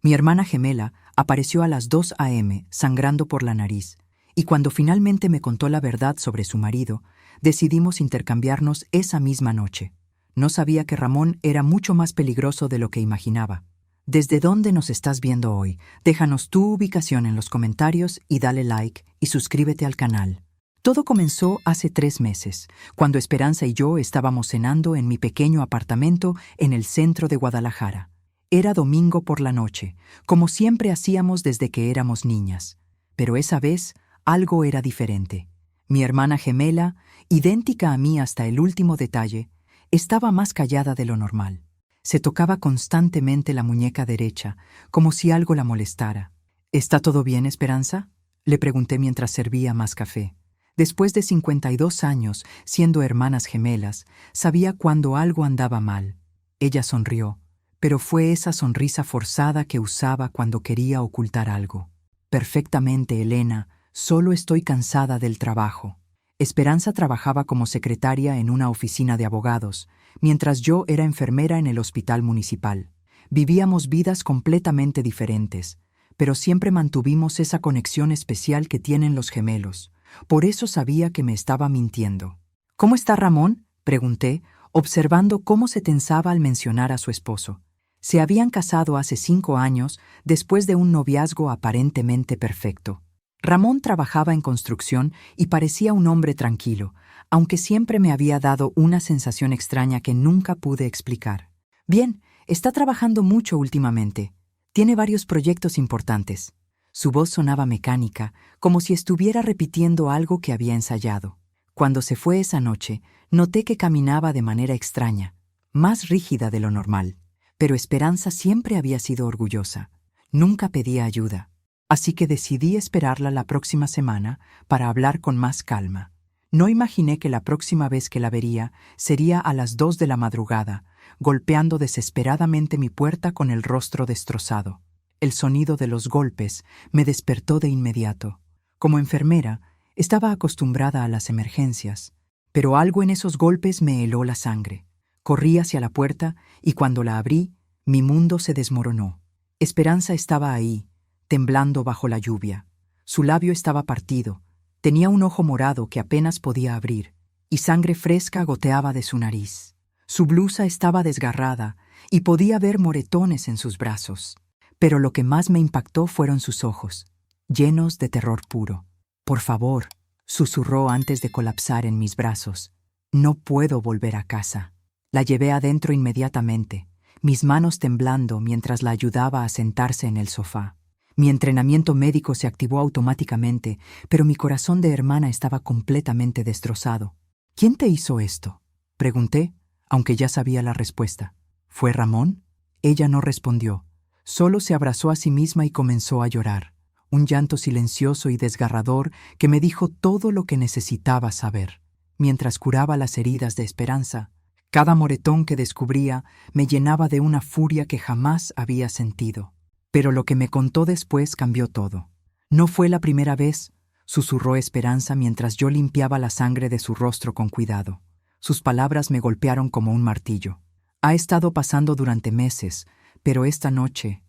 Mi hermana gemela apareció a las 2 a.m., sangrando por la nariz, y cuando finalmente me contó la verdad sobre su marido, decidimos intercambiarnos esa misma noche. No sabía que Ramón era mucho más peligroso de lo que imaginaba. ¿Desde dónde nos estás viendo hoy? Déjanos tu ubicación en los comentarios y dale like y suscríbete al canal. Todo comenzó hace 3 meses, cuando Esperanza y yo estábamos cenando en mi pequeño apartamento en el centro de Guadalajara. Era domingo por la noche, como siempre hacíamos desde que éramos niñas. Pero esa vez algo era diferente. Mi hermana gemela, idéntica a mí hasta el último detalle, estaba más callada de lo normal. Se tocaba constantemente la muñeca derecha, como si algo la molestara. ¿Está todo bien, Esperanza?, le pregunté mientras servía más café. Después de 52 años, siendo hermanas gemelas, sabía cuando algo andaba mal. Ella sonrió, pero fue esa sonrisa forzada que usaba cuando quería ocultar algo. Perfectamente, Elena, solo estoy cansada del trabajo. Esperanza trabajaba como secretaria en una oficina de abogados, mientras yo era enfermera en el hospital municipal. Vivíamos vidas completamente diferentes, pero siempre mantuvimos esa conexión especial que tienen los gemelos. Por eso sabía que me estaba mintiendo. ¿Cómo está Ramón?, pregunté, observando cómo se tensaba al mencionar a su esposo. Se habían casado hace 5 años, después de un noviazgo aparentemente perfecto. Ramón trabajaba en construcción y parecía un hombre tranquilo, aunque siempre me había dado una sensación extraña que nunca pude explicar. Bien, está trabajando mucho últimamente. Tiene varios proyectos importantes. Su voz sonaba mecánica, como si estuviera repitiendo algo que había ensayado. Cuando se fue esa noche, noté que caminaba de manera extraña, más rígida de lo normal. Pero Esperanza siempre había sido orgullosa. Nunca pedía ayuda. Así que decidí esperarla la próxima semana para hablar con más calma. No imaginé que la próxima vez que la vería sería a las 2 de la madrugada, golpeando desesperadamente mi puerta con el rostro destrozado. El sonido de los golpes me despertó de inmediato. Como enfermera, estaba acostumbrada a las emergencias, pero algo en esos golpes me heló la sangre. Corrí hacia la puerta y cuando la abrí, mi mundo se desmoronó. Esperanza estaba ahí, temblando bajo la lluvia. Su labio estaba partido, tenía un ojo morado que apenas podía abrir, y sangre fresca goteaba de su nariz. Su blusa estaba desgarrada y podía ver moretones en sus brazos. Pero lo que más me impactó fueron sus ojos, llenos de terror puro. «Por favor», susurró antes de colapsar en mis brazos. «No puedo volver a casa». La llevé adentro inmediatamente, mis manos temblando mientras la ayudaba a sentarse en el sofá. Mi entrenamiento médico se activó automáticamente, pero mi corazón de hermana estaba completamente destrozado. «¿Quién te hizo esto?», pregunté, aunque ya sabía la respuesta. «¿Fue Ramón?». Ella no respondió. Solo se abrazó a sí misma y comenzó a llorar, un llanto silencioso y desgarrador que me dijo todo lo que necesitaba saber. Mientras curaba las heridas de Esperanza, cada moretón que descubría me llenaba de una furia que jamás había sentido. Pero lo que me contó después cambió todo. «No fue la primera vez», susurró Esperanza mientras yo limpiaba la sangre de su rostro con cuidado. Sus palabras me golpearon como un martillo. «Ha estado pasando durante meses, pero esta noche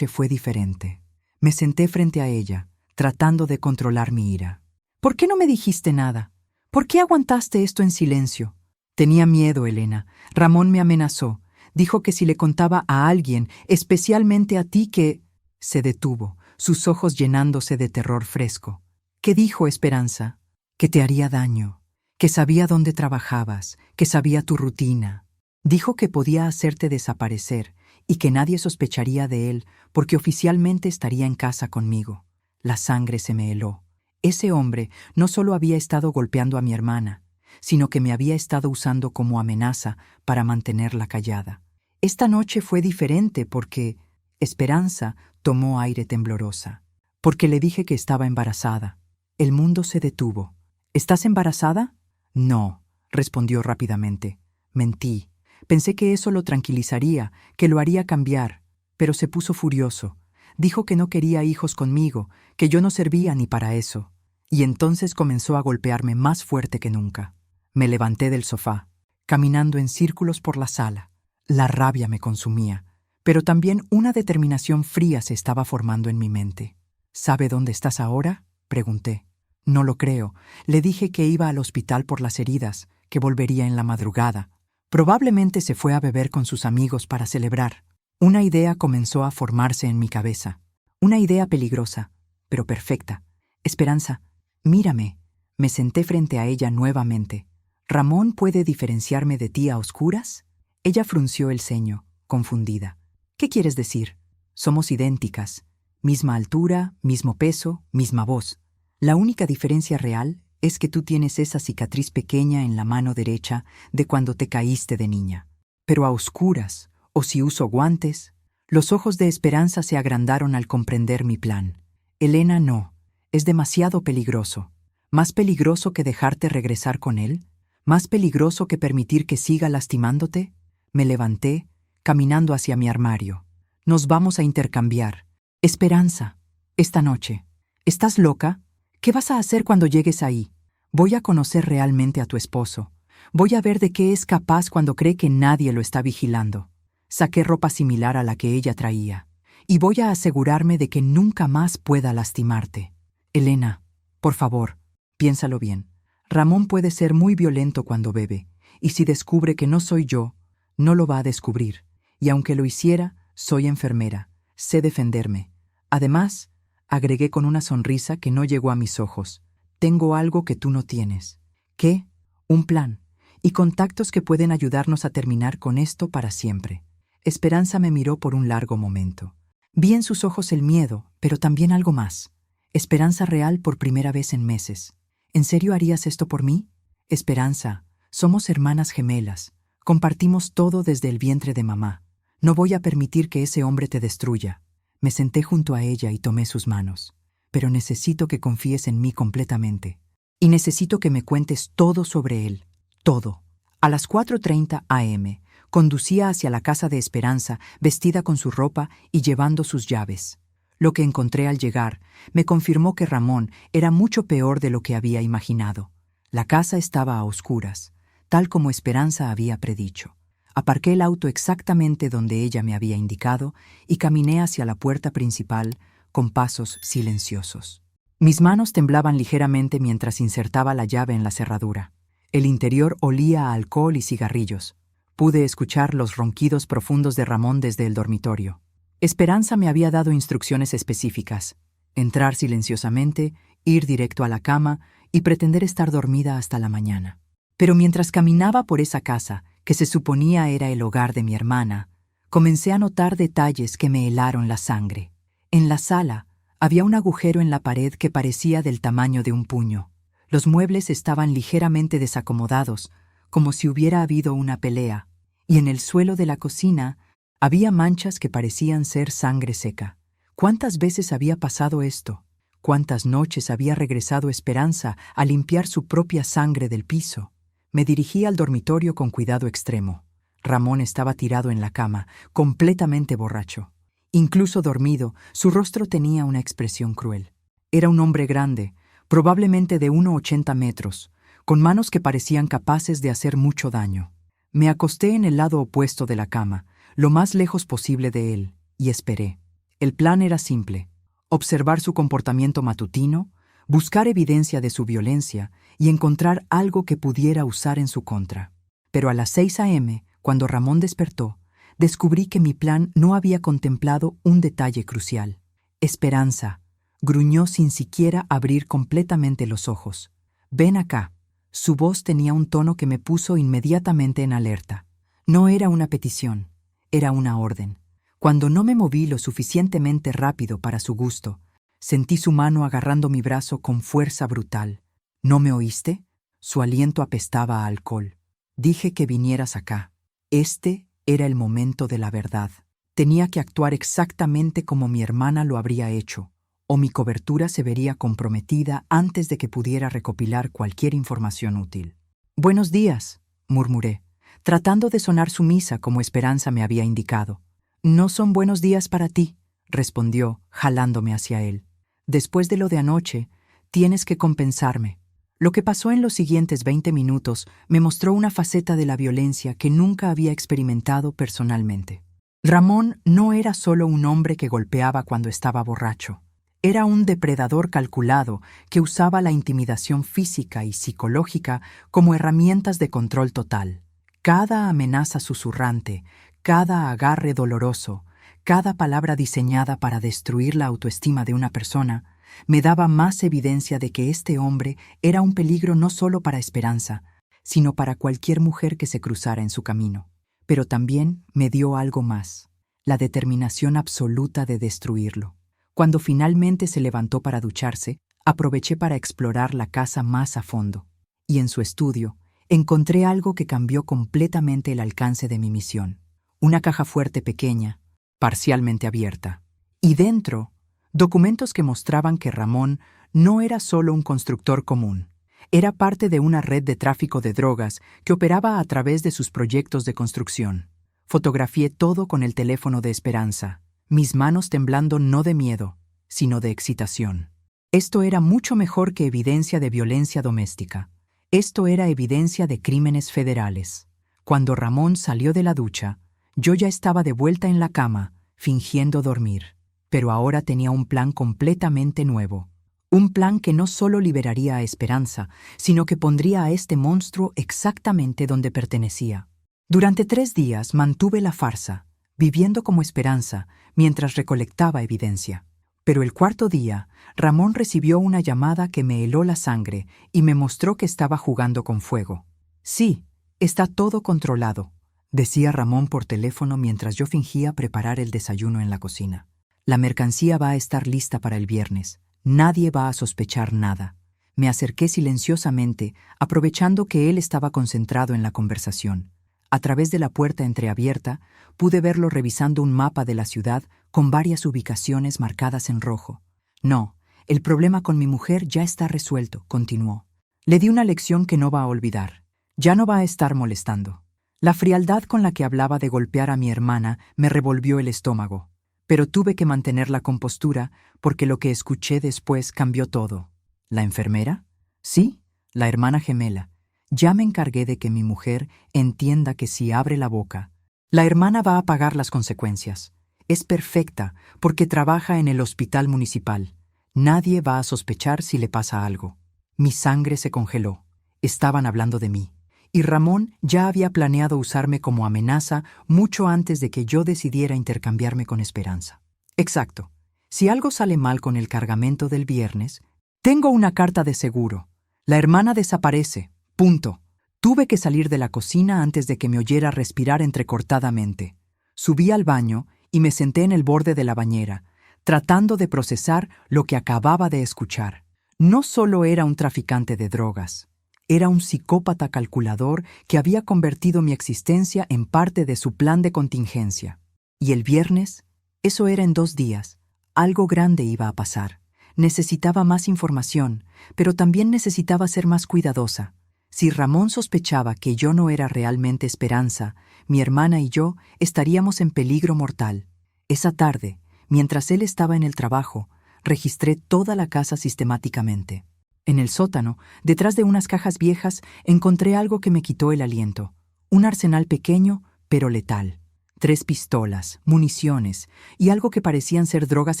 fue diferente». Me senté frente a ella, tratando de controlar mi ira. «¿Por qué no me dijiste nada? ¿Por qué aguantaste esto en silencio?». «Tenía miedo, Elena. Ramón me amenazó. Dijo que si le contaba a alguien, especialmente a ti, que...». Se detuvo, sus ojos llenándose de terror fresco. «¿Qué dijo, Esperanza?». «Que te haría daño, que sabía dónde trabajabas, que sabía tu rutina. Dijo que podía hacerte desaparecer y que nadie sospecharía de él porque oficialmente estaría en casa conmigo». La sangre se me heló. Ese hombre no solo había estado golpeando a mi hermana, sino que me había estado usando como amenaza para mantenerla callada. Esta noche fue diferente porque Esperanza tomó aire temblorosa. «Porque le dije que estaba embarazada». El mundo se detuvo. «¿Estás embarazada?». «No», respondió rápidamente. «Mentí. Pensé que eso lo tranquilizaría, que lo haría cambiar, pero se puso furioso. Dijo que no quería hijos conmigo, que yo no servía ni para eso. Y entonces comenzó a golpearme más fuerte que nunca». Me levanté del sofá, caminando en círculos por la sala. La rabia me consumía, pero también una determinación fría se estaba formando en mi mente. ¿Sabe dónde estás ahora?, pregunté. No lo creo. Le dije que iba al hospital por las heridas, que volvería en la madrugada. Probablemente se fue a beber con sus amigos para celebrar. Una idea comenzó a formarse en mi cabeza. Una idea peligrosa, pero perfecta. Esperanza, mírame. Me senté frente a ella nuevamente. ¿Ramón puede diferenciarme de ti a oscuras? Ella frunció el ceño, confundida. ¿Qué quieres decir? Somos idénticas. Misma altura, mismo peso, misma voz. La única diferencia real es que tú tienes esa cicatriz pequeña en la mano derecha de cuando te caíste de niña. Pero a oscuras, o si uso guantes, los ojos de Esperanza se agrandaron al comprender mi plan. Elena, no. Es demasiado peligroso. ¿Más peligroso que dejarte regresar con él? ¿Más peligroso que permitir que siga lastimándote? Me levanté, caminando hacia mi armario. Nos vamos a intercambiar. Esperanza, esta noche. ¿Estás loca? ¿Qué vas a hacer cuando llegues ahí? Voy a conocer realmente a tu esposo. Voy a ver de qué es capaz cuando cree que nadie lo está vigilando. Saqué ropa similar a la que ella traía. Y voy a asegurarme de que nunca más pueda lastimarte. Elena, por favor, piénsalo bien. Ramón puede ser muy violento cuando bebe, y si descubre que no soy yo, no lo va a descubrir. Y aunque lo hiciera, soy enfermera. Sé defenderme. Además, agregué con una sonrisa que no llegó a mis ojos, tengo algo que tú no tienes. ¿Qué? Un plan. Y contactos que pueden ayudarnos a terminar con esto para siempre. Esperanza me miró por un largo momento. Vi en sus ojos el miedo, pero también algo más. Esperanza real por primera vez en meses. ¿En serio harías esto por mí? Esperanza, somos hermanas gemelas. Compartimos todo desde el vientre de mamá. No voy a permitir que ese hombre te destruya. Me senté junto a ella y tomé sus manos. Pero necesito que confíes en mí completamente. Y necesito que me cuentes todo sobre él. Todo. A las 4:30 a.m., conducía hacia la casa de Esperanza, vestida con su ropa y llevando sus llaves. Lo que encontré al llegar me confirmó que Ramón era mucho peor de lo que había imaginado. La casa estaba a oscuras, tal como Esperanza había predicho. Aparqué el auto exactamente donde ella me había indicado y caminé hacia la puerta principal con pasos silenciosos. Mis manos temblaban ligeramente mientras insertaba la llave en la cerradura. El interior olía a alcohol y cigarrillos. Pude escuchar los ronquidos profundos de Ramón desde el dormitorio. Esperanza me había dado instrucciones específicas: entrar silenciosamente, ir directo a la cama y pretender estar dormida hasta la mañana. Pero mientras caminaba por esa casa, que se suponía era el hogar de mi hermana, comencé a notar detalles que me helaron la sangre. En la sala había un agujero en la pared que parecía del tamaño de un puño. Los muebles estaban ligeramente desacomodados, como si hubiera habido una pelea, y en el suelo de la cocina había manchas que parecían ser sangre seca. ¿Cuántas veces había pasado esto? ¿Cuántas noches había regresado Esperanza a limpiar su propia sangre del piso? Me dirigí al dormitorio con cuidado extremo. Ramón estaba tirado en la cama, completamente borracho. Incluso dormido, su rostro tenía una expresión cruel. Era un hombre grande, probablemente de 1,80 metros, con manos que parecían capaces de hacer mucho daño. Me acosté en el lado opuesto de la cama, lo más lejos posible de él, y esperé. El plan era simple: observar su comportamiento matutino, buscar evidencia de su violencia y encontrar algo que pudiera usar en su contra. Pero a las 6 a.m., cuando Ramón despertó, descubrí que mi plan no había contemplado un detalle crucial. Esperanza, gruñó sin siquiera abrir completamente los ojos. Ven acá. Su voz tenía un tono que me puso inmediatamente en alerta. No era una petición, era una orden. Cuando no me moví lo suficientemente rápido para su gusto, sentí su mano agarrando mi brazo con fuerza brutal. ¿No me oíste? Su aliento apestaba a alcohol. Dije que vinieras acá. Este era el momento de la verdad. Tenía que actuar exactamente como mi hermana lo habría hecho, o mi cobertura se vería comprometida antes de que pudiera recopilar cualquier información útil. «Buenos días», murmuré, tratando de sonar sumisa como Esperanza me había indicado. «No son buenos días para ti», respondió, jalándome hacia él. «Después de lo de anoche, tienes que compensarme». Lo que pasó en los siguientes 20 minutos me mostró una faceta de la violencia que nunca había experimentado personalmente. Ramón no era solo un hombre que golpeaba cuando estaba borracho. Era un depredador calculado que usaba la intimidación física y psicológica como herramientas de control total. Cada amenaza susurrante, cada agarre doloroso, cada palabra diseñada para destruir la autoestima de una persona, me daba más evidencia de que este hombre era un peligro no solo para Esperanza, sino para cualquier mujer que se cruzara en su camino. Pero también me dio algo más, la determinación absoluta de destruirlo. Cuando finalmente se levantó para ducharse, aproveché para explorar la casa más a fondo. Y en su estudio, encontré algo que cambió completamente el alcance de mi misión. Una caja fuerte pequeña, parcialmente abierta. Y dentro, documentos que mostraban que Ramón no era solo un constructor común. Era parte de una red de tráfico de drogas que operaba a través de sus proyectos de construcción. Fotografié todo con el teléfono de Esperanza, mis manos temblando no de miedo, sino de excitación. Esto era mucho mejor que evidencia de violencia doméstica. Esto era evidencia de crímenes federales. Cuando Ramón salió de la ducha, yo ya estaba de vuelta en la cama, fingiendo dormir. Pero ahora tenía un plan completamente nuevo. Un plan que no solo liberaría a Esperanza, sino que pondría a este monstruo exactamente donde pertenecía. Durante 3 días mantuve la farsa, viviendo como Esperanza, mientras recolectaba evidencia. Pero el 4.º día, Ramón recibió una llamada que me heló la sangre y me mostró que estaba jugando con fuego. Sí, está todo controlado, decía Ramón por teléfono mientras yo fingía preparar el desayuno en la cocina. La mercancía va a estar lista para el viernes. Nadie va a sospechar nada. Me acerqué silenciosamente, aprovechando que él estaba concentrado en la conversación. A través de la puerta entreabierta, pude verlo revisando un mapa de la ciudad con varias ubicaciones marcadas en rojo. No, el problema con mi mujer ya está resuelto, continuó. Le di una lección que no va a olvidar. Ya no va a estar molestando. La frialdad con la que hablaba de golpear a mi hermana me revolvió el estómago. Pero tuve que mantener la compostura porque lo que escuché después cambió todo. ¿La enfermera? Sí, la hermana gemela. Ya me encargué de que mi mujer entienda que si abre la boca, la hermana va a pagar las consecuencias. Es perfecta porque trabaja en el hospital municipal. Nadie va a sospechar si le pasa algo. Mi sangre se congeló. Estaban hablando de mí. Y Ramón ya había planeado usarme como amenaza mucho antes de que yo decidiera intercambiarme con Esperanza. Exacto. Si algo sale mal con el cargamento del viernes, tengo una carta de seguro. La hermana desaparece. Punto. Tuve que salir de la cocina antes de que me oyera respirar entrecortadamente. Subí al baño y me senté en el borde de la bañera, tratando de procesar lo que acababa de escuchar. No solo era un traficante de drogas. Era un psicópata calculador que había convertido mi existencia en parte de su plan de contingencia. Y el viernes, eso era en 2 días, algo grande iba a pasar. Necesitaba más información, pero también necesitaba ser más cuidadosa. Si Ramón sospechaba que yo no era realmente Esperanza, mi hermana y yo estaríamos en peligro mortal. Esa tarde, mientras él estaba en el trabajo, registré toda la casa sistemáticamente. En el sótano, detrás de unas cajas viejas, encontré algo que me quitó el aliento. Un arsenal pequeño, pero letal. 3 pistolas, municiones y algo que parecían ser drogas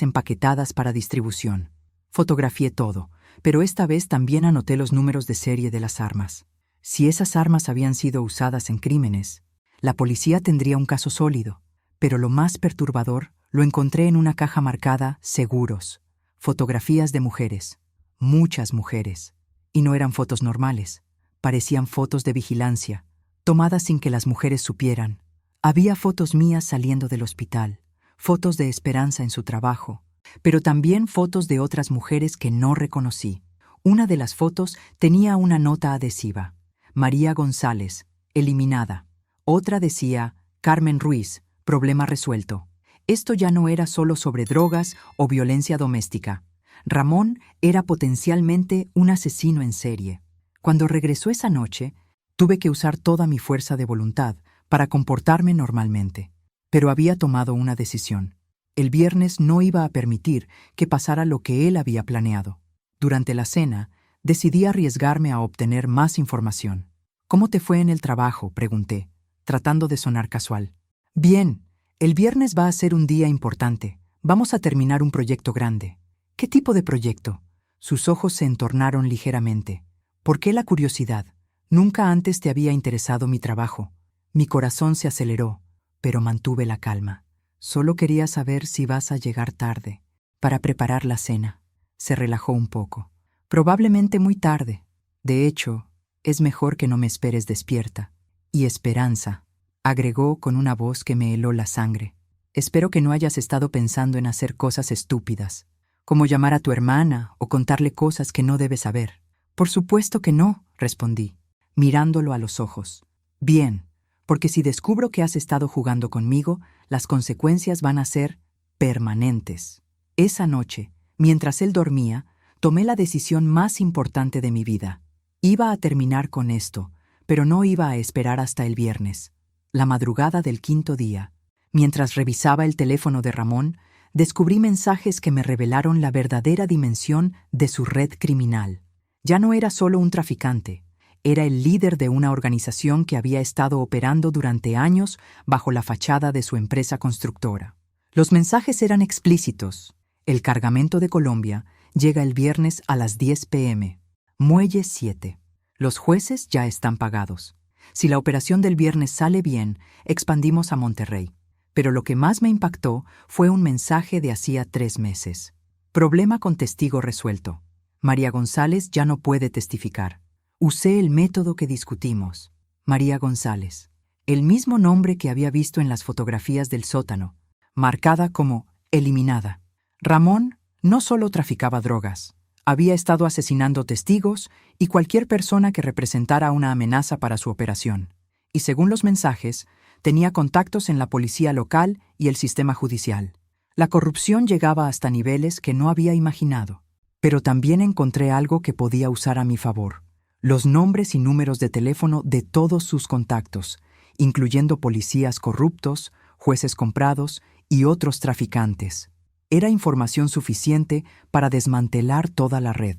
empaquetadas para distribución. Fotografié todo, pero esta vez también anoté los números de serie de las armas. Si esas armas habían sido usadas en crímenes, la policía tendría un caso sólido. Pero lo más perturbador lo encontré en una caja marcada «Seguros». Fotografías de mujeres. Muchas mujeres. Y no eran fotos normales. Parecían fotos de vigilancia, tomadas sin que las mujeres supieran. Había fotos mías saliendo del hospital, fotos de Esperanza en su trabajo, pero también fotos de otras mujeres que no reconocí. Una de las fotos tenía una nota adhesiva. María González, eliminada. Otra decía, Carmen Ruiz, problema resuelto. Esto ya no era solo sobre drogas o violencia doméstica. Ramón era potencialmente un asesino en serie. Cuando regresó esa noche, tuve que usar toda mi fuerza de voluntad para comportarme normalmente. Pero había tomado una decisión. El viernes no iba a permitir que pasara lo que él había planeado. Durante la cena, decidí arriesgarme a obtener más información. «¿Cómo te fue en el trabajo?», pregunté, tratando de sonar casual. «Bien, El viernes va a ser un día importante. Vamos a terminar un proyecto grande. ¿Qué tipo de proyecto? Sus ojos se entornaron ligeramente. ¿Por qué la curiosidad? Nunca antes te había interesado mi trabajo. Mi corazón se aceleró, pero mantuve la calma. Solo quería saber si vas a llegar tarde, para preparar la cena. Se relajó un poco. Probablemente muy tarde. De hecho, es mejor que no me esperes despierta. Y esperanza, agregó con una voz que me heló la sangre. Espero que no hayas estado pensando en hacer cosas estúpidas, como llamar a tu hermana o contarle cosas que no debes saber. Por supuesto que no, respondí, mirándolo a los ojos. Bien, porque si descubro que has estado jugando conmigo, las consecuencias van a ser permanentes. Esa noche, mientras él dormía, tomé la decisión más importante de mi vida. Iba a terminar con esto, pero no iba a esperar hasta el viernes. La madrugada del quinto día, mientras revisaba el teléfono de Ramón, descubrí mensajes que me revelaron la verdadera dimensión de su red criminal. Ya no era solo un traficante, era el líder de una organización que había estado operando durante años bajo la fachada de su empresa constructora. Los mensajes eran explícitos. El cargamento de Colombia llega el viernes a las 10 p.m. Muelle 7. Los jueces ya están pagados. Si la operación del viernes sale bien, expandimos a Monterrey. Pero lo que más me impactó fue un mensaje de hacía 3 meses. Problema con testigo resuelto. María González ya no puede testificar. Usé el método que discutimos. María González. El mismo nombre que había visto en las fotografías del sótano, marcada como eliminada. Ramón no solo traficaba drogas, había estado asesinando testigos y cualquier persona que representara una amenaza para su operación. Y según los mensajes, tenía contactos en la policía local y el sistema judicial. La corrupción llegaba hasta niveles que no había imaginado. Pero también encontré algo que podía usar a mi favor. Los nombres y números de teléfono de todos sus contactos, incluyendo policías corruptos, jueces comprados y otros traficantes. Era información suficiente para desmantelar toda la red.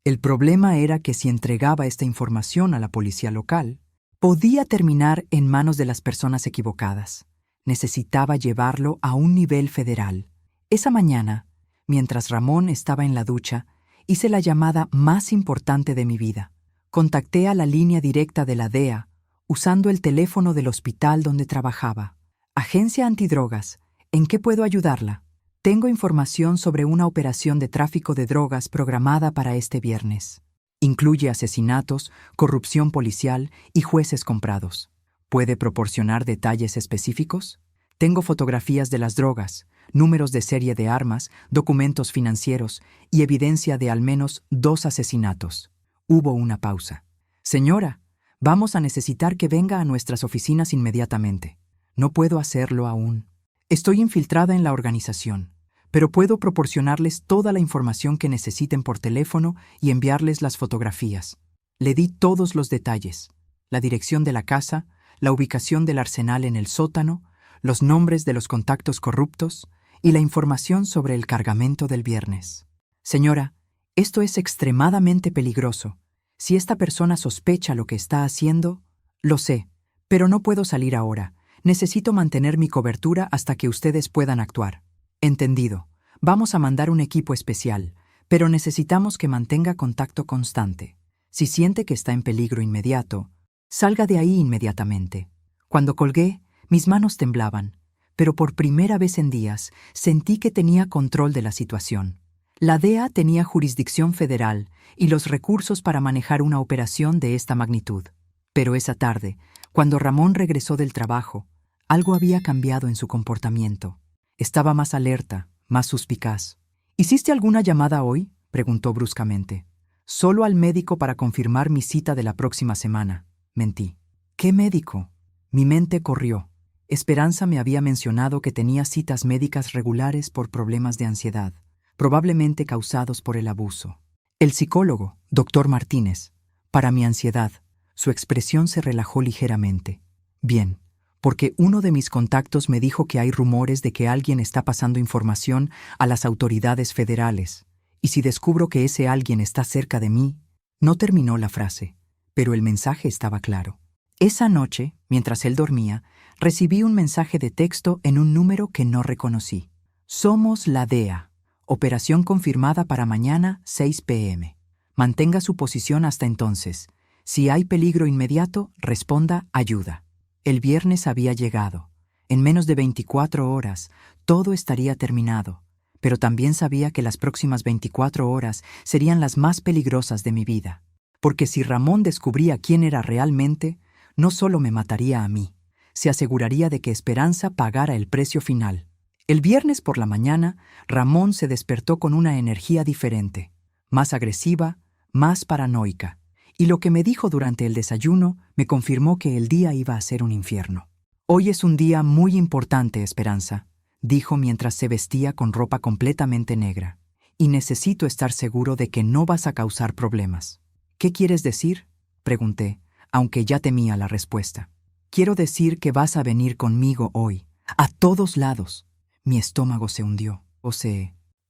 El problema era que si entregaba esta información a la policía local, podía terminar en manos de las personas equivocadas. Necesitaba llevarlo a un nivel federal. Esa mañana, mientras Ramón estaba en la ducha, hice la llamada más importante de mi vida. Contacté a la línea directa de la DEA, usando el teléfono del hospital donde trabajaba. Agencia Antidrogas, ¿en qué puedo ayudarla? Tengo información sobre una operación de tráfico de drogas programada para este viernes. Incluye asesinatos, corrupción policial y jueces comprados. ¿Puede proporcionar detalles específicos? Tengo fotografías de las drogas, números de serie de armas, documentos financieros y evidencia de al menos 2 asesinatos. Hubo una pausa. Señora, vamos a necesitar que venga a nuestras oficinas inmediatamente. No puedo hacerlo aún. Estoy infiltrada en la organización, pero puedo proporcionarles toda la información que necesiten por teléfono y enviarles las fotografías. Le di todos los detalles: la dirección de la casa, la ubicación del arsenal en el sótano, los nombres de los contactos corruptos y la información sobre el cargamento del viernes. Señora, esto es extremadamente peligroso. Si esta persona sospecha lo que está haciendo, lo sé, pero no puedo salir ahora. Necesito mantener mi cobertura hasta que ustedes puedan actuar. Entendido. Vamos a mandar un equipo especial, pero necesitamos que mantenga contacto constante. Si siente que está en peligro inmediato, salga de ahí inmediatamente. Cuando colgué, mis manos temblaban, pero por primera vez en días sentí que tenía control de la situación. La DEA tenía jurisdicción federal y los recursos para manejar una operación de esta magnitud. Pero esa tarde, cuando Ramón regresó del trabajo, algo había cambiado en su comportamiento. Estaba más alerta, más suspicaz. ¿Hiciste alguna llamada hoy?, preguntó bruscamente. Solo al médico para confirmar mi cita de la próxima semana, mentí. ¿Qué médico? Mi mente corrió. Esperanza me había mencionado que tenía citas médicas regulares por problemas de ansiedad, probablemente causados por el abuso. El psicólogo, Dr. Martínez, para mi ansiedad. Su expresión se relajó ligeramente. Bien, porque uno de mis contactos me dijo que hay rumores de que alguien está pasando información a las autoridades federales, y si descubro que ese alguien está cerca de mí... No terminó la frase, pero el mensaje estaba claro. Esa noche, mientras él dormía, recibí un mensaje de texto en un número que no reconocí. Somos la DEA. Operación confirmada para mañana 6 p.m. Mantenga su posición hasta entonces. Si hay peligro inmediato, responda ayuda. El viernes había llegado. En menos de 24 horas, todo estaría terminado. Pero también sabía que las próximas 24 horas serían las más peligrosas de mi vida. Porque si Ramón descubría quién era realmente, no solo me mataría a mí, se aseguraría de que Esperanza pagara el precio final. El viernes por la mañana, Ramón se despertó con una energía diferente, más agresiva, más paranoica, y lo que me dijo durante el desayuno me confirmó que el día iba a ser un infierno. Hoy es un día muy importante, Esperanza, dijo mientras se vestía con ropa completamente negra, y necesito estar seguro de que no vas a causar problemas. ¿Qué quieres decir?, pregunté, aunque ya temía la respuesta. Quiero decir que vas a venir conmigo hoy, a todos lados. Mi estómago se hundió.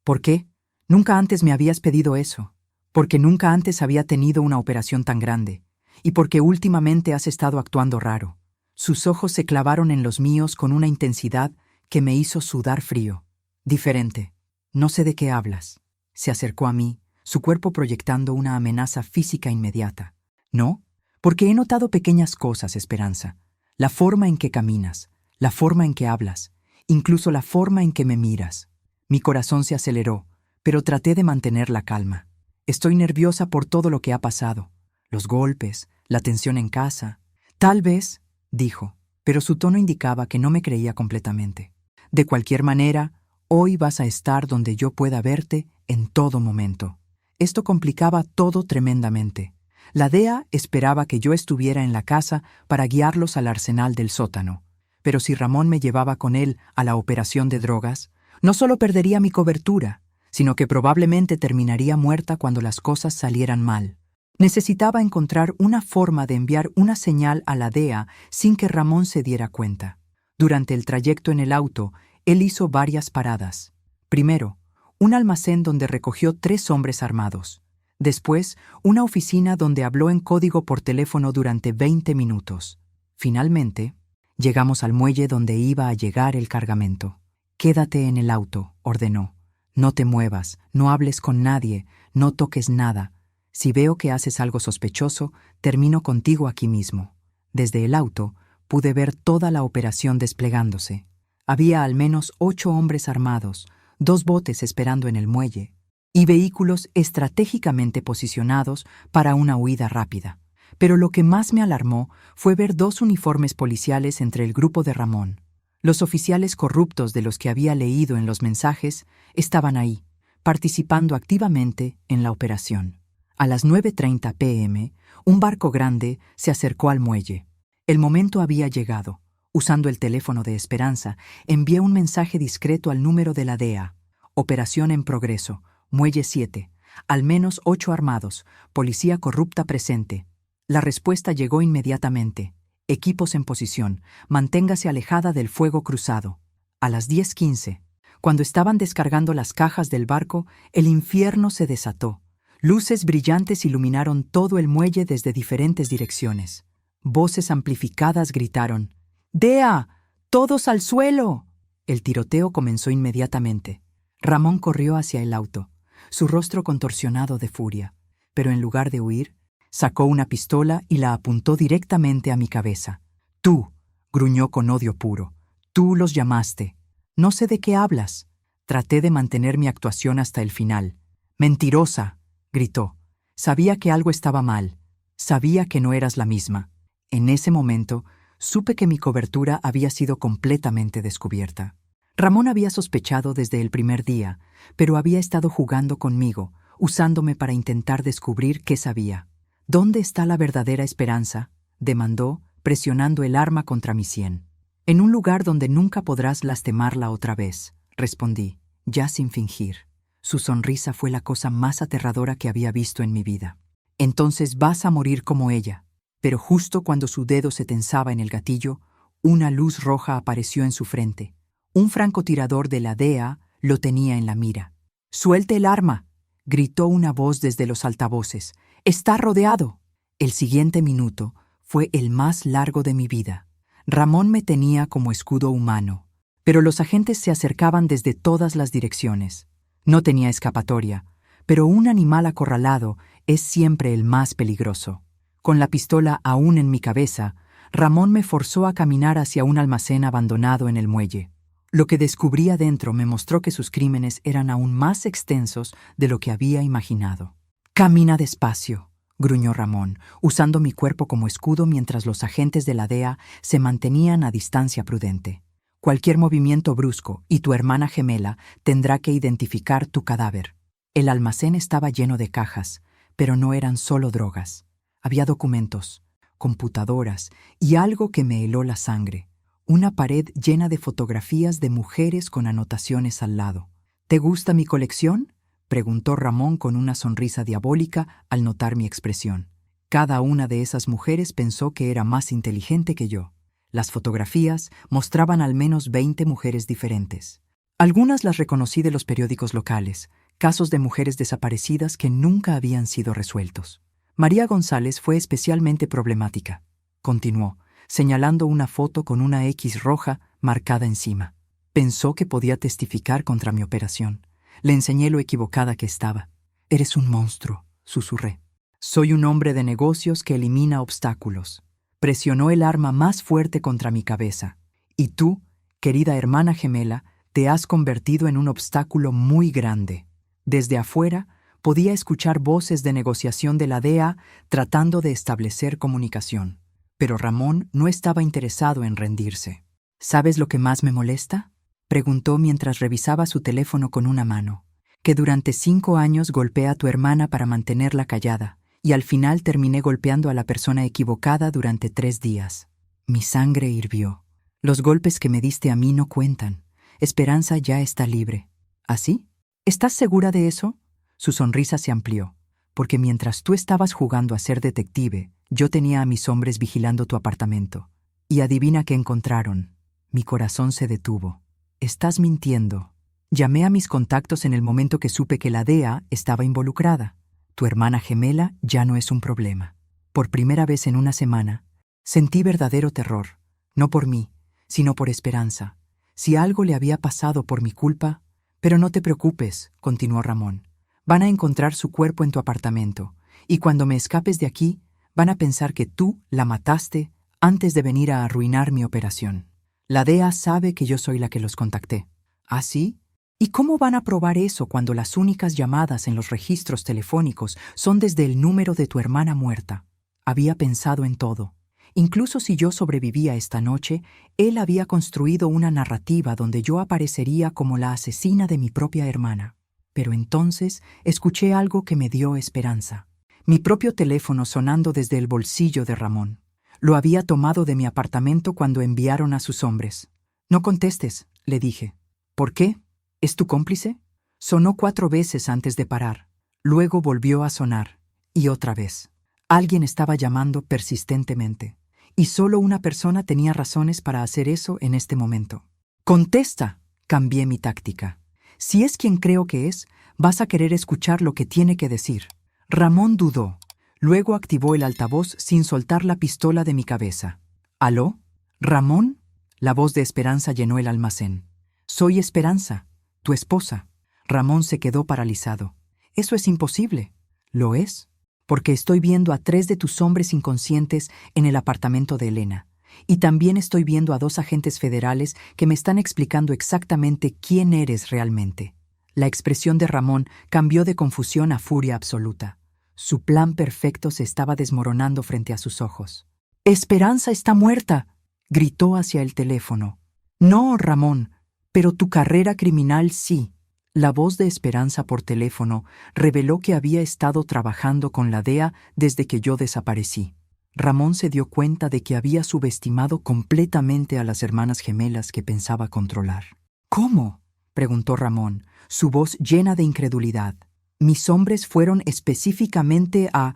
¿Por qué? Nunca antes me habías pedido eso. Porque nunca antes había tenido una operación tan grande. Y porque últimamente has estado actuando raro. Sus ojos se clavaron en los míos con una intensidad que me hizo sudar frío. Diferente. No sé de qué hablas. Se acercó a mí, su cuerpo proyectando una amenaza física inmediata. ¿No? Porque he notado pequeñas cosas, Esperanza. La forma en que caminas, la forma en que hablas, incluso la forma en que me miras. Mi corazón se aceleró, pero traté de mantener la calma. Estoy nerviosa por todo lo que ha pasado. Los golpes, la tensión en casa. Tal vez, dijo, pero su tono indicaba que no me creía completamente. De cualquier manera, hoy vas a estar donde yo pueda verte en todo momento. Esto complicaba todo tremendamente. La DEA esperaba que yo estuviera en la casa para guiarlos al arsenal del sótano. Pero si Ramón me llevaba con él a la operación de drogas, no solo perdería mi cobertura, sino que probablemente terminaría muerta cuando las cosas salieran mal. Necesitaba encontrar una forma de enviar una señal a la DEA sin que Ramón se diera cuenta. Durante el trayecto en el auto, él hizo varias paradas. Primero, un almacén donde recogió 3 hombres armados. Después, una oficina donde habló en código por teléfono durante 20 minutos. Finalmente, llegamos al muelle donde iba a llegar el cargamento. «Quédate en el auto», ordenó. «No te muevas, no hables con nadie, no toques nada. Si veo que haces algo sospechoso, termino contigo aquí mismo». Desde el auto, pude ver toda la operación desplegándose. Había al menos 8 hombres armados, 2 botes esperando en el muelle, y vehículos estratégicamente posicionados para una huida rápida. Pero lo que más me alarmó fue ver 2 uniformes policiales entre el grupo de Ramón. Los oficiales corruptos de los que había leído en los mensajes estaban ahí, participando activamente en la operación. A las 9:30 p.m., un barco grande se acercó al muelle. El momento había llegado. Usando el teléfono de Esperanza, envié un mensaje discreto al número de la DEA. Operación en progreso. Muelle 7. Al menos 8 armados. Policía corrupta presente. La respuesta llegó inmediatamente. Equipos en posición. Manténgase alejada del fuego cruzado. A las 10:15, cuando estaban descargando las cajas del barco, el infierno se desató. Luces brillantes iluminaron todo el muelle desde diferentes direcciones. Voces amplificadas gritaron: «¡DEA! ¡Todos al suelo!». El tiroteo comenzó inmediatamente. Ramón corrió hacia el auto, su rostro contorsionado de furia, pero en lugar de huir, sacó una pistola y la apuntó directamente a mi cabeza. «Tú», gruñó con odio puro, «tú los llamaste. No sé de qué hablas». Traté de mantener mi actuación hasta el final. «¡Mentirosa!», gritó. Sabía que algo estaba mal. Sabía que no eras la misma. En ese momento, supe que mi cobertura había sido completamente descubierta. Ramón había sospechado desde el primer día, pero había estado jugando conmigo, usándome para intentar descubrir qué sabía. «¿Dónde está la verdadera Esperanza?», demandó, presionando el arma contra mi sien. «En un lugar donde nunca podrás lastimarla otra vez», respondí, ya sin fingir. Su sonrisa fue la cosa más aterradora que había visto en mi vida. «Entonces vas a morir como ella». Pero justo cuando su dedo se tensaba en el gatillo, una luz roja apareció en su frente. Un francotirador de la DEA lo tenía en la mira. «¡Suelte el arma!», gritó una voz desde los altavoces. «¡Está rodeado!». El siguiente minuto fue el más largo de mi vida. Ramón me tenía como escudo humano, pero los agentes se acercaban desde todas las direcciones. No tenía escapatoria, pero un animal acorralado es siempre el más peligroso. Con la pistola aún en mi cabeza, Ramón me forzó a caminar hacia un almacén abandonado en el muelle. Lo que descubrí adentro me mostró que sus crímenes eran aún más extensos de lo que había imaginado. «Camina despacio», gruñó Ramón, usando mi cuerpo como escudo mientras los agentes de la DEA se mantenían a distancia prudente. «Cualquier movimiento brusco y tu hermana gemela tendrá que identificar tu cadáver». El almacén estaba lleno de cajas, pero no eran solo drogas. Había documentos, computadoras y algo que me heló la sangre. Una pared llena de fotografías de mujeres con anotaciones al lado. «¿Te gusta mi colección?», preguntó Ramón con una sonrisa diabólica al notar mi expresión. Cada una de esas mujeres pensó que era más inteligente que yo. Las fotografías mostraban al menos 20 mujeres diferentes. Algunas las reconocí de los periódicos locales, casos de mujeres desaparecidas que nunca habían sido resueltos. María González fue especialmente problemática, continuó, señalando una foto con una X roja marcada encima. Pensó que podía testificar contra mi operación. Le enseñé lo equivocada que estaba. «Eres un monstruo», susurré. «Soy un hombre de negocios que elimina obstáculos». Presionó el arma más fuerte contra mi cabeza. «Y tú, querida hermana gemela, te has convertido en un obstáculo muy grande». Desde afuera, podía escuchar voces de negociación de la DEA tratando de establecer comunicación. Pero Ramón no estaba interesado en rendirse. «¿Sabes lo que más me molesta?», preguntó mientras revisaba su teléfono con una mano. «Que durante 5 años golpeé a tu hermana para mantenerla callada, y al final terminé golpeando a la persona equivocada durante 3 días. Mi sangre hirvió. Los golpes que me diste a mí no cuentan. Esperanza ya está libre. ¿Así? ¿Estás segura de eso?». Su sonrisa se amplió. «Porque mientras tú estabas jugando a ser detective, yo tenía a mis hombres vigilando tu apartamento. Y adivina qué encontraron». Mi corazón se detuvo. «Estás mintiendo». Llamé a mis contactos en el momento que supe que la DEA estaba involucrada. Tu hermana gemela ya no es un problema. Por primera vez en una semana, sentí verdadero terror. No por mí, sino por Esperanza. Si algo le había pasado por mi culpa... «Pero no te preocupes», continuó Ramón. «Van a encontrar su cuerpo en tu apartamento, y cuando me escapes de aquí, van a pensar que tú la mataste antes de venir a arruinar mi operación. La DEA sabe que yo soy la que los contacté». «¿Ah, sí? ¿Y cómo van a probar eso cuando las únicas llamadas en los registros telefónicos son desde el número de tu hermana muerta?» Había pensado en todo. Incluso si yo sobrevivía esta noche, él había construido una narrativa donde yo aparecería como la asesina de mi propia hermana. Pero entonces escuché algo que me dio esperanza. Mi propio teléfono sonando desde el bolsillo de Ramón. Lo había tomado de mi apartamento cuando enviaron a sus hombres. «No contestes», le dije. «¿Por qué? ¿Es tu cómplice?». Sonó 4 veces antes de parar. Luego volvió a sonar. Y otra vez. Alguien estaba llamando persistentemente. Y solo una persona tenía razones para hacer eso en este momento. «¡Contesta!», cambié mi táctica. «Si es quien creo que es, vas a querer escuchar lo que tiene que decir». Ramón dudó. Luego activó el altavoz sin soltar la pistola de mi cabeza. «¿Aló? ¿Ramón?». La voz de Esperanza llenó el almacén. «Soy Esperanza, tu esposa». Ramón se quedó paralizado. «Eso es imposible». «¿Lo es?». «Porque estoy viendo a 3 de tus hombres inconscientes en el apartamento de Elena. Y también estoy viendo a 2 agentes federales que me están explicando exactamente quién eres realmente». La expresión de Ramón cambió de confusión a furia absoluta. Su plan perfecto se estaba desmoronando frente a sus ojos. «¡Esperanza está muerta!», gritó hacia el teléfono. «No, Ramón, pero tu carrera criminal sí». La voz de Esperanza por teléfono reveló que había estado trabajando con la DEA desde que yo desaparecí. Ramón se dio cuenta de que había subestimado completamente a las hermanas gemelas que pensaba controlar. «¿Cómo?», preguntó Ramón, su voz llena de incredulidad. «¿Mis hombres fueron específicamente a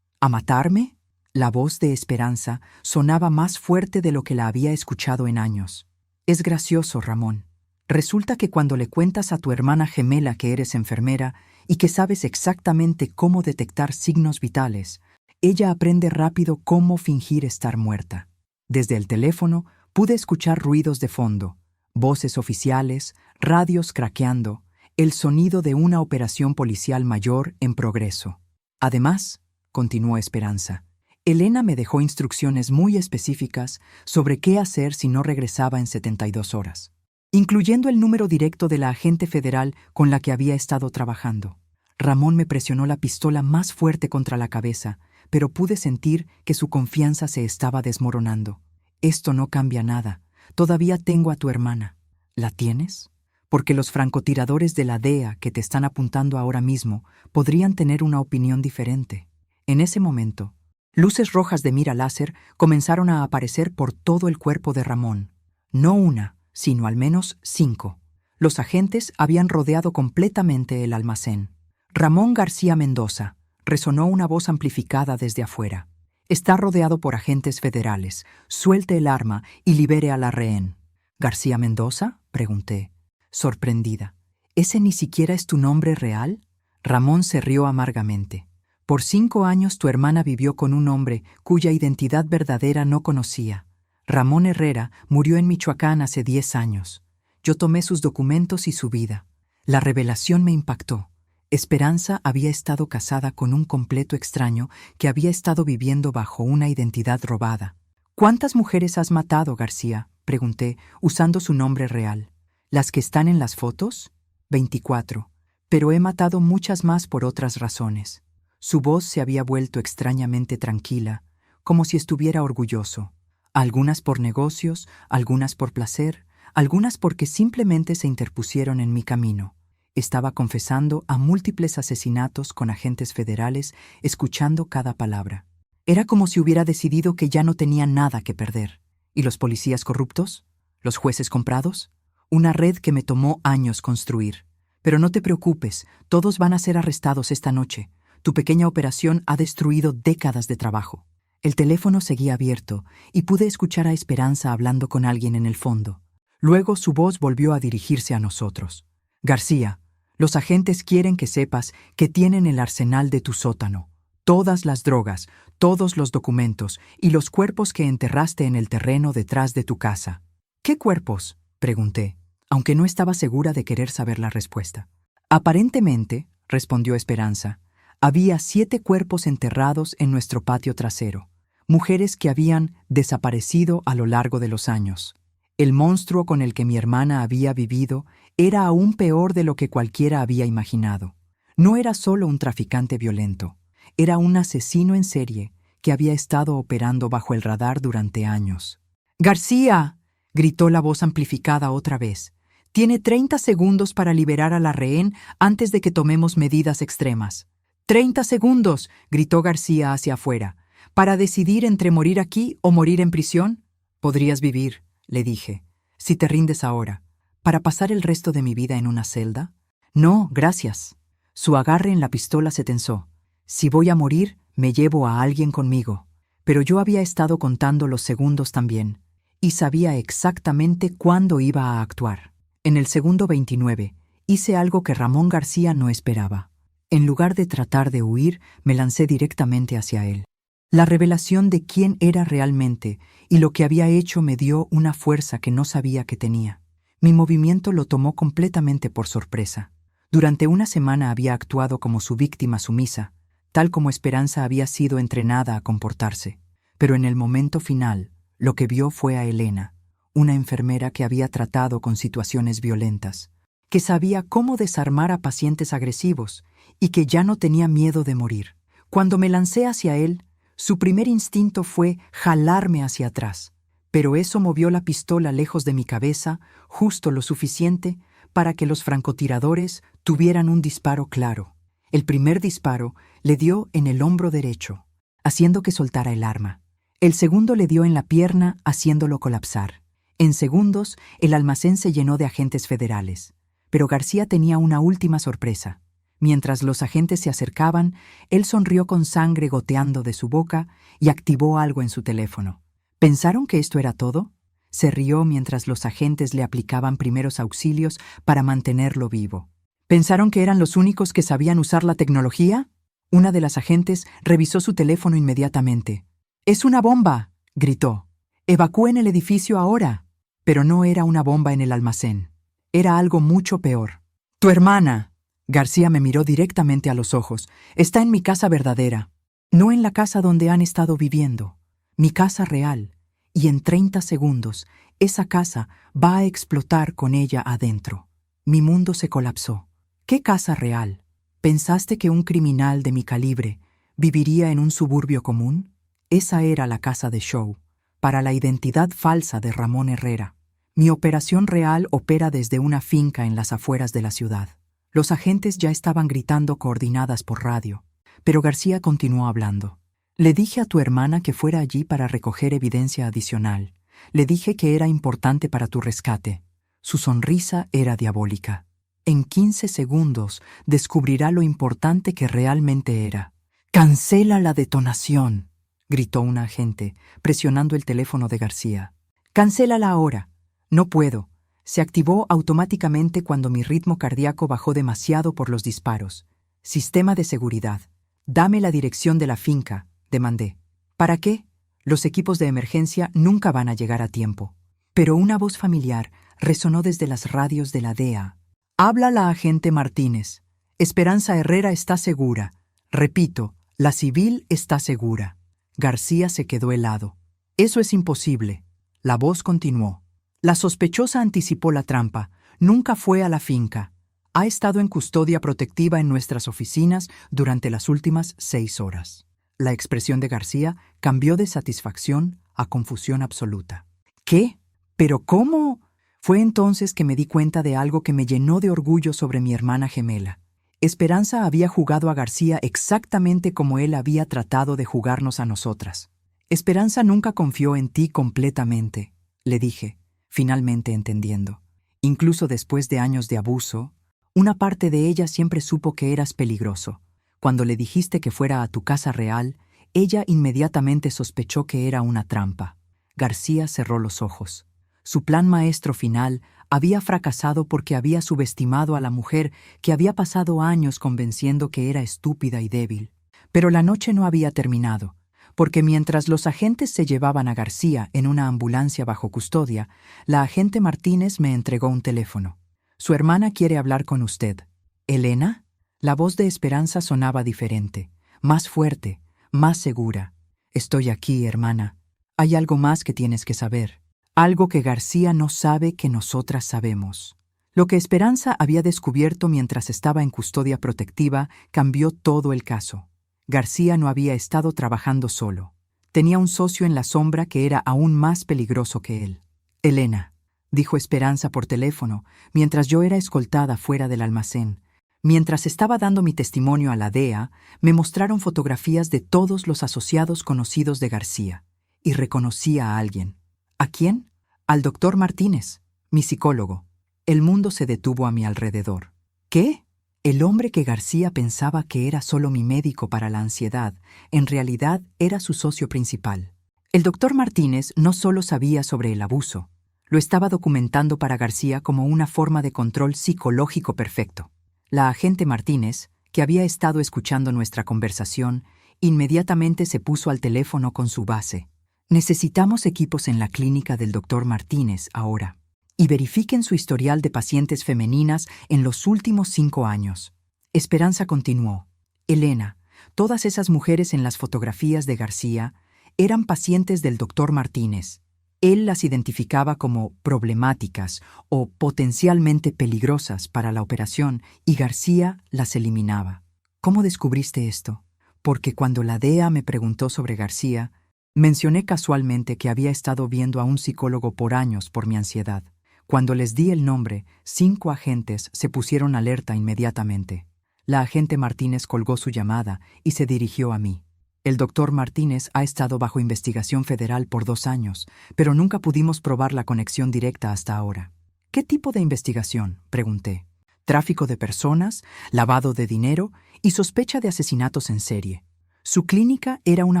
matarme?». La voz de Esperanza sonaba más fuerte de lo que la había escuchado en años. «Es gracioso, Ramón. Resulta que cuando le cuentas a tu hermana gemela que eres enfermera y que sabes exactamente cómo detectar signos vitales, ella aprende rápido cómo fingir estar muerta». Desde el teléfono Pude escuchar ruidos de fondo, voces oficiales, radios craqueando, el sonido de una operación policial mayor en progreso. Además, continuó Esperanza, Elena me dejó instrucciones muy específicas sobre qué hacer si no regresaba en 72 horas, incluyendo el número directo de la agente federal con la que había estado trabajando. Ramón me presionó la pistola más fuerte contra la cabeza, pero pude sentir que su confianza se estaba desmoronando. Esto no cambia nada. Todavía tengo a tu hermana. ¿La tienes? Porque los francotiradores de la DEA que te están apuntando ahora mismo podrían tener una opinión diferente. En ese momento, luces rojas de mira láser comenzaron a aparecer por todo el cuerpo de Ramón. No una, sino al menos 5. Los agentes habían rodeado completamente el almacén. Ramón García Mendoza, resonó una voz amplificada desde afuera. Está rodeado por agentes federales. Suelte el arma y libere a la rehén. ¿García Mendoza?, pregunté, sorprendida. ¿Ese ni siquiera es tu nombre real? Ramón se rió amargamente. Por 5 años tu hermana vivió con un hombre cuya identidad verdadera no conocía. Ramón Herrera murió en Michoacán hace 10 años. Yo tomé sus documentos y su vida. La revelación me impactó. Esperanza había estado casada con un completo extraño que había estado viviendo bajo una identidad robada. ¿Cuántas mujeres has matado, García?, pregunté, usando su nombre real. ¿Las que están en las fotos? 24. Pero he matado muchas más por otras razones. Su voz se había vuelto extrañamente tranquila, como si estuviera orgulloso. Algunas por negocios, algunas por placer, algunas porque simplemente se interpusieron en mi camino. Estaba confesando a múltiples asesinatos con agentes federales, escuchando cada palabra. Era como si hubiera decidido que ya no tenía nada que perder. ¿Y los policías corruptos? ¿Los jueces comprados? Una red que me tomó años construir. Pero no te preocupes, todos van a ser arrestados esta noche. Tu pequeña operación ha destruido décadas de trabajo. El teléfono seguía abierto y pude escuchar a Esperanza hablando con alguien en el fondo. Luego su voz volvió a dirigirse a nosotros. García, los agentes quieren que sepas que tienen el arsenal de tu sótano. Todas las drogas, todos los documentos y los cuerpos que enterraste en el terreno detrás de tu casa. ¿Qué cuerpos?, pregunté, aunque no estaba segura de querer saber la respuesta. Aparentemente, respondió Esperanza, había 7 cuerpos enterrados en nuestro patio trasero, mujeres que habían desaparecido a lo largo de los años. El monstruo con el que mi hermana había vivido era aún peor de lo que cualquiera había imaginado. No era solo un traficante violento, era un asesino en serie que había estado operando bajo el radar durante años. ¡García!, gritó la voz amplificada otra vez. Tiene 30 segundos para liberar a la rehén antes de que tomemos medidas extremas. 30 segundos, gritó García hacia afuera. ¿Para decidir entre morir aquí o morir en prisión? Podrías vivir, le dije, si te rindes ahora. ¿Para pasar el resto de mi vida en una celda? No, gracias. Su agarre en la pistola se tensó. Si voy a morir, me llevo a alguien conmigo. Pero yo había estado contando los segundos también, y sabía exactamente cuándo iba a actuar. En el segundo 29, hice algo que Ramón García no esperaba. En lugar de tratar de huir, me lancé directamente hacia él. La revelación de quién era realmente y lo que había hecho me dio una fuerza que no sabía que tenía. Mi movimiento lo tomó completamente por sorpresa. Durante una semana había actuado como su víctima sumisa, tal como Esperanza había sido entrenada a comportarse. Pero en el momento final, lo que vio fue a Elena, una enfermera que había tratado con situaciones violentas, que sabía cómo desarmar a pacientes agresivos y que ya no tenía miedo de morir. Cuando me lancé hacia él, su primer instinto fue jalarme hacia atrás, pero eso movió la pistola lejos de mi cabeza justo lo suficiente para que los francotiradores tuvieran un disparo claro. El primer disparo le dio en el hombro derecho, haciendo que soltara el arma. El segundo le dio en la pierna, haciéndolo colapsar. En segundos, el almacén se llenó de agentes federales. Pero García tenía una última sorpresa. Mientras los agentes se acercaban, él sonrió con sangre goteando de su boca y activó algo en su teléfono. ¿Pensaron que esto era todo? Se rió mientras los agentes le aplicaban primeros auxilios para mantenerlo vivo. ¿Pensaron que eran los únicos que sabían usar la tecnología? Una de las agentes revisó su teléfono inmediatamente. «¡Es una bomba!», gritó. Evacúen el edificio ahora. Pero no era una bomba en el almacén. Era algo mucho peor. Tu hermana. García me miró directamente a los ojos. Está en mi casa verdadera. No en la casa donde han estado viviendo. Mi casa real. Y en 30 segundos, esa casa va a explotar con ella adentro. Mi mundo se colapsó. ¿Qué casa real? ¿Pensaste que un criminal de mi calibre viviría en un suburbio común? Esa era la casa de show, para la identidad falsa de Ramón Herrera. Mi operación real opera desde una finca en las afueras de la ciudad. Los agentes ya estaban gritando coordinadas por radio, pero García continuó hablando. Le dije a tu hermana que fuera allí para recoger evidencia adicional. Le dije que era importante para tu rescate. Su sonrisa era diabólica. En 15 segundos descubrirá lo importante que realmente era. «¡Cancela la detonación!», gritó un agente, presionando el teléfono de García. «¡Cancélala ahora!». «No puedo». Se activó automáticamente cuando mi ritmo cardíaco bajó demasiado por los disparos. «Sistema de seguridad. Dame la dirección de la finca», demandé. «¿Para qué? Los equipos de emergencia nunca van a llegar a tiempo». Pero una voz familiar resonó desde las radios de la DEA. «Habla la agente Martínez. Esperanza Herrera está segura. Repito, la civil está segura». García se quedó helado. «Eso es imposible». La voz continuó. «La sospechosa anticipó la trampa. Nunca fue a la finca. Ha estado en custodia protectiva en nuestras oficinas durante las últimas 6 horas». La expresión de García cambió de satisfacción a confusión absoluta. «¿Qué? ¿Pero cómo?». Fue entonces que me di cuenta de algo que me llenó de orgullo sobre mi hermana gemela. Esperanza había jugado a García exactamente como él había tratado de jugarnos a nosotras. «Esperanza nunca confió en ti completamente», le dije, finalmente entendiendo. «Incluso después de años de abuso, una parte de ella siempre supo que eras peligroso. Cuando le dijiste que fuera a tu casa real, ella inmediatamente sospechó que era una trampa». García cerró los ojos. Su plan maestro final había fracasado porque había subestimado a la mujer que había pasado años convenciendo que era estúpida y débil. Pero la noche no había terminado, porque mientras los agentes se llevaban a García en una ambulancia bajo custodia, la agente Martínez me entregó un teléfono. «Su hermana quiere hablar con usted». «¿Elena?». La voz de Esperanza sonaba diferente, más fuerte, más segura. «Estoy aquí, hermana. Hay algo más que tienes que saber. Algo que García no sabe que nosotras sabemos». Lo que Esperanza había descubierto mientras estaba en custodia protectiva cambió todo el caso. García no había estado trabajando solo. Tenía un socio en la sombra que era aún más peligroso que él. «Elena», dijo Esperanza por teléfono, mientras yo era escoltada fuera del almacén. Mientras estaba dando mi testimonio a la DEA, me mostraron fotografías de todos los asociados conocidos de García, y reconocí a alguien. ¿A quién? Al doctor Martínez, mi psicólogo. El mundo se detuvo a mi alrededor. ¿Qué? El hombre que García pensaba que era solo mi médico para la ansiedad, en realidad era su socio principal. El doctor Martínez no solo sabía sobre el abuso, lo estaba documentando para García como una forma de control psicológico perfecto. La agente Martínez, que había estado escuchando nuestra conversación, inmediatamente se puso al teléfono con su base. «Necesitamos equipos en la clínica del doctor Martínez ahora, y verifiquen su historial de pacientes femeninas en los últimos 5 años». Esperanza continuó. «Elena, todas esas mujeres en las fotografías de García eran pacientes del doctor Martínez. Él las identificaba como problemáticas o potencialmente peligrosas para la operación y García las eliminaba». «¿Cómo descubriste esto?». «Porque cuando la DEA me preguntó sobre García, mencioné casualmente que había estado viendo a un psicólogo por años por mi ansiedad. Cuando les di el nombre, 5 agentes se pusieron alerta inmediatamente. La agente Martínez colgó su llamada y se dirigió a mí. El doctor Martínez ha estado bajo investigación federal por 2 años, pero nunca pudimos probar la conexión directa hasta ahora». «¿Qué tipo de investigación?», pregunté. «Tráfico de personas, lavado de dinero y sospecha de asesinatos en serie». Su clínica era una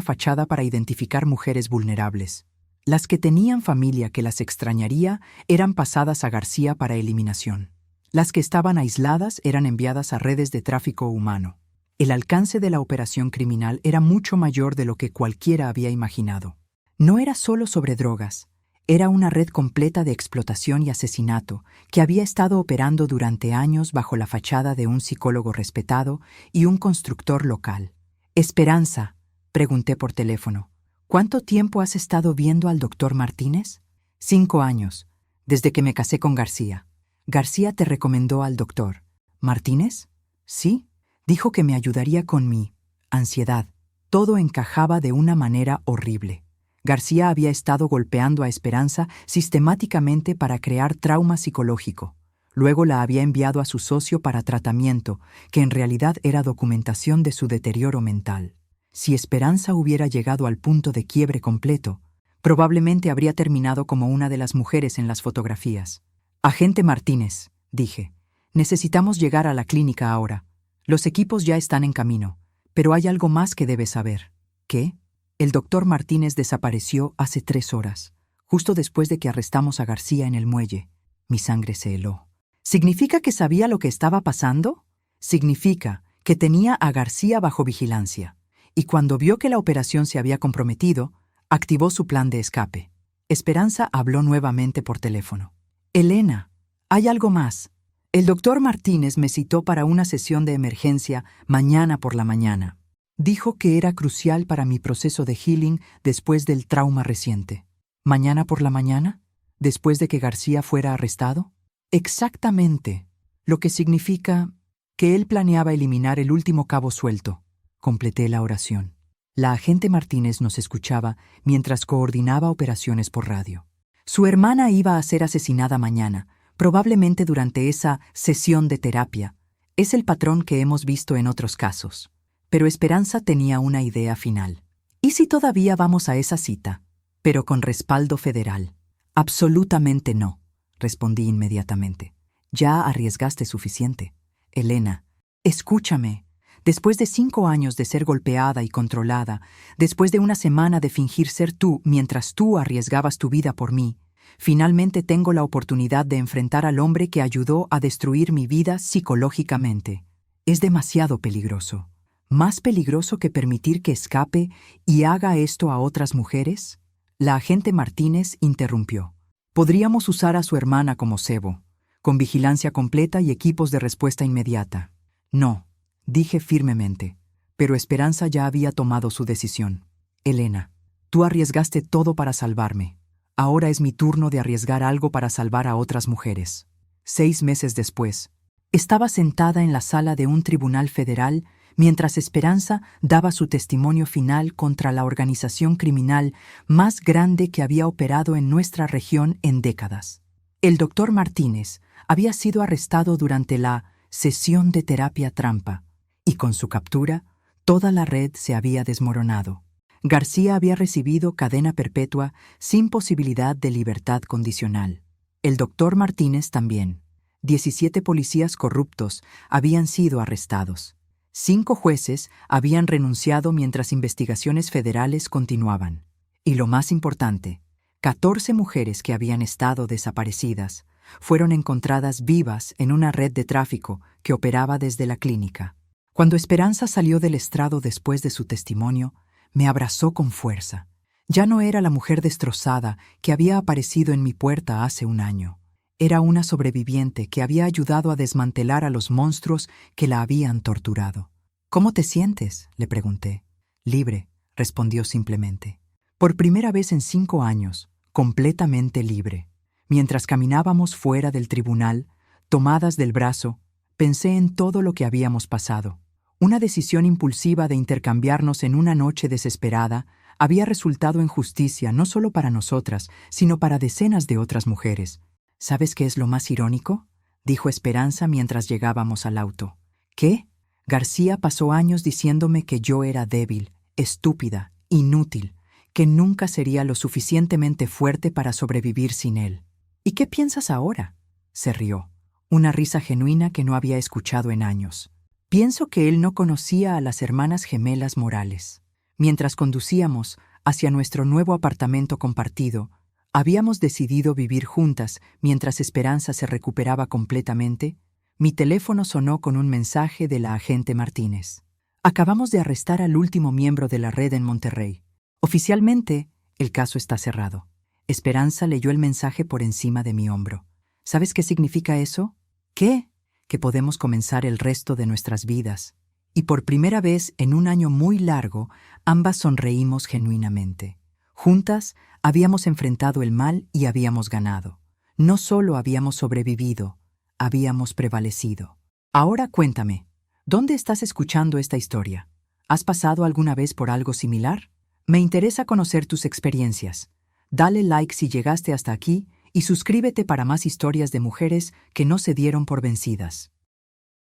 fachada para identificar mujeres vulnerables. Las que tenían familia que las extrañaría eran pasadas a García para eliminación. Las que estaban aisladas eran enviadas a redes de tráfico humano. El alcance de la operación criminal era mucho mayor de lo que cualquiera había imaginado. No era solo sobre drogas, era una red completa de explotación y asesinato que había estado operando durante años bajo la fachada de un psicólogo respetado y un constructor local. Esperanza, pregunté por teléfono, ¿cuánto tiempo has estado viendo al doctor Martínez? 5 años, desde que me casé con García. García te recomendó al doctor. ¿Martínez? Sí, dijo que me ayudaría con mi ansiedad. Todo encajaba de una manera horrible. García había estado golpeando a Esperanza sistemáticamente para crear trauma psicológico. Luego la había enviado a su socio para tratamiento, que en realidad era documentación de su deterioro mental. Si Esperanza hubiera llegado al punto de quiebre completo, probablemente habría terminado como una de las mujeres en las fotografías. Agente Martínez, dije, necesitamos llegar a la clínica ahora. Los equipos ya están en camino, pero hay algo más que debes saber. ¿Qué? El doctor Martínez desapareció hace 3 horas, justo después de que arrestamos a García en el muelle. Mi sangre se heló. ¿Significa que sabía lo que estaba pasando? Significa que tenía a García bajo vigilancia, y cuando vio que la operación se había comprometido, activó su plan de escape. Esperanza habló nuevamente por teléfono. Elena, hay algo más. El doctor Martínez me citó para una sesión de emergencia mañana por la mañana. Dijo que era crucial para mi proceso de healing después del trauma reciente. ¿Mañana por la mañana? ¿Después de que García fuera arrestado? Exactamente, lo que significa que él planeaba eliminar el último cabo suelto. Completé la oración. La agente Martínez nos escuchaba mientras coordinaba operaciones por radio. Su hermana iba a ser asesinada mañana, probablemente durante esa sesión de terapia. Es el patrón que hemos visto en otros casos. Pero Esperanza tenía una idea final. ¿Y si todavía vamos a esa cita, pero con respaldo federal? Absolutamente no, respondí inmediatamente. Ya arriesgaste suficiente. Elena, escúchame. Después de 5 años de ser golpeada y controlada, después de una semana de fingir ser tú mientras tú arriesgabas tu vida por mí, finalmente tengo la oportunidad de enfrentar al hombre que ayudó a destruir mi vida psicológicamente. Es demasiado peligroso. ¿Más peligroso que permitir que escape y haga esto a otras mujeres? La agente Martínez interrumpió. Podríamos usar a su hermana como cebo, con vigilancia completa y equipos de respuesta inmediata. No, dije firmemente, pero Esperanza ya había tomado su decisión. Elena, tú arriesgaste todo para salvarme. Ahora es mi turno de arriesgar algo para salvar a otras mujeres. 6 meses después, estaba sentada en la sala de un tribunal federal mientras Esperanza daba su testimonio final contra la organización criminal más grande que había operado en nuestra región en décadas. El doctor Martínez había sido arrestado durante la sesión de terapia trampa, y con su captura, toda la red se había desmoronado. García había recibido cadena perpetua sin posibilidad de libertad condicional. El doctor Martínez también. 17 policías corruptos habían sido arrestados. 5 jueces habían renunciado mientras investigaciones federales continuaban. Y lo más importante, 14 mujeres que habían estado desaparecidas fueron encontradas vivas en una red de tráfico que operaba desde la clínica. Cuando Esperanza salió del estrado después de su testimonio, me abrazó con fuerza. Ya no era la mujer destrozada que había aparecido en mi puerta hace 1 año. Era una sobreviviente que había ayudado a desmantelar a los monstruos que la habían torturado. ¿Cómo te sientes?, le pregunté. Libre, respondió simplemente. Por primera vez en 5 años, completamente libre. Mientras caminábamos fuera del tribunal, tomadas del brazo, pensé en todo lo que habíamos pasado. Una decisión impulsiva de intercambiarnos en una noche desesperada había resultado en justicia no solo para nosotras, sino para decenas de otras mujeres. ¿Sabes qué es lo más irónico?, dijo Esperanza mientras llegábamos al auto. ¿Qué? García pasó años diciéndome que yo era débil, estúpida, inútil, que nunca sería lo suficientemente fuerte para sobrevivir sin él. ¿Y qué piensas ahora?, se rió, una risa genuina que no había escuchado en años. Pienso que él no conocía a las hermanas gemelas Morales. Mientras conducíamos hacia nuestro nuevo apartamento compartido, habíamos decidido vivir juntas mientras Esperanza se recuperaba completamente. Mi teléfono sonó con un mensaje de la agente Martínez. Acabamos de arrestar al último miembro de la red en Monterrey. Oficialmente, El caso está cerrado. Esperanza leyó el mensaje por encima de mi hombro. ¿Sabes qué significa eso? ¿Qué? Que podemos comenzar el resto de nuestras vidas. Y por primera vez en un año muy largo, ambas sonreímos genuinamente. Juntas, habíamos enfrentado el mal y habíamos ganado. No solo habíamos sobrevivido, habíamos prevalecido. Ahora cuéntame, ¿dónde estás escuchando esta historia? ¿Has pasado alguna vez por algo similar? Me interesa conocer tus experiencias. Dale like si llegaste hasta aquí y suscríbete para más historias de mujeres que no se dieron por vencidas.